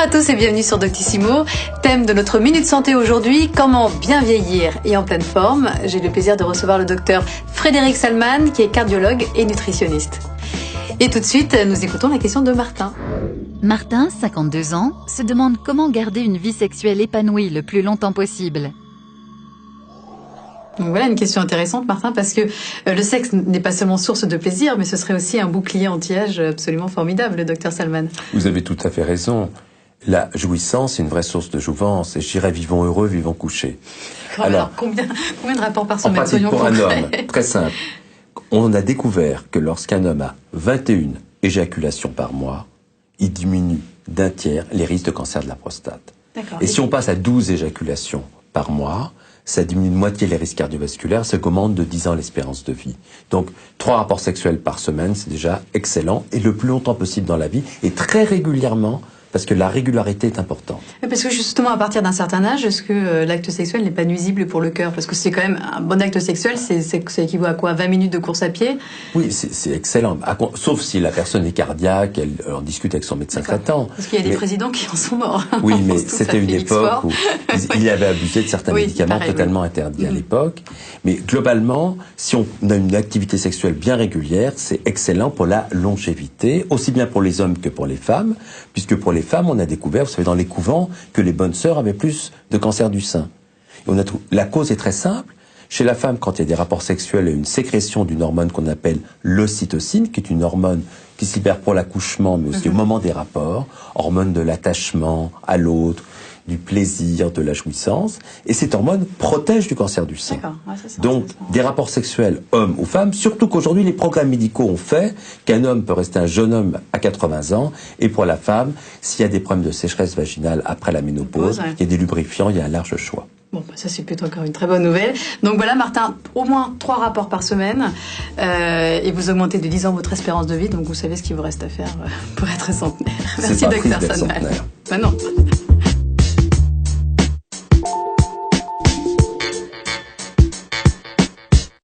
à tous et bienvenue sur Doctissimo. Thème de notre Minute Santé aujourd'hui, comment bien vieillir et en pleine forme. J'ai le plaisir de recevoir le docteur Frédéric Salman qui est cardiologue et nutritionniste. Et tout de suite, nous écoutons la question de Martin. Martin, 52 ans, se demande comment garder une vie sexuelle épanouie le plus longtemps possible. Donc voilà une question intéressante, Martin, parce que le sexe n'est pas seulement source de plaisir, mais ce serait aussi un bouclier anti-âge absolument formidable, le docteur Salman. Vous avez tout à fait raison. La jouissance est une vraie source de jouvence. Et je dirais vivons heureux, vivons couchés. Alors combien de rapports par semaine, en pratique, pour concrets. un homme, très simple. On a découvert que lorsqu'un homme a 21 éjaculations par mois, il diminue d'un tiers les risques de cancer de la prostate. Et si on passe à 12 éjaculations par mois, ça diminue de moitié les risques cardiovasculaires, ça augmente de 10 ans l'espérance de vie. Donc, 3 rapports sexuels par semaine, c'est déjà excellent, et le plus longtemps possible dans la vie, et très régulièrement, parce que la régularité est importante. Parce que justement, à partir d'un certain âge, est-ce que l'acte sexuel n'est pas nuisible pour le cœur? Parce que c'est quand même un bon acte sexuel, ça équivaut à quoi? 20 minutes de course à pied? Oui, c'est excellent. Sauf si la personne est cardiaque, elle en discute avec son médecin traitant. Parce qu'il y a des présidents qui en sont morts. Oui, mais c'était une époque où il avait abusé de certains médicaments totalement interdits à l'époque. Mais globalement, si on a une activité sexuelle bien régulière, c'est excellent pour la longévité, aussi bien pour les hommes que pour les femmes, puisque pour les femmes, on a découvert, vous savez, dans les couvents, que les bonnes sœurs avaient plus de cancer du sein. Et la cause est très simple. Chez la femme, quand il y a des rapports sexuels, il y a une sécrétion d'une hormone qu'on appelle l'ocytocine, qui est une hormone qui se libère pour l'accouchement, mais aussi au moment des rapports, hormone de l'attachement à l'autre, du plaisir, de la jouissance. Et cette hormone protège du cancer du sein. Donc, des rapports sexuels hommes ou femmes, surtout qu'aujourd'hui, les programmes médicaux ont fait qu'un homme peut rester un jeune homme à 80 ans, et pour la femme, s'il y a des problèmes de sécheresse vaginale après la ménopause, il y a des lubrifiants, il y a un large choix. Bon, ça c'est plutôt encore une très bonne nouvelle. Donc voilà, Martin, au moins 3 rapports par semaine, et vous augmentez de 10 ans votre espérance de vie, donc vous savez ce qu'il vous reste à faire pour être centenaire. Merci, docteur Salman. Non.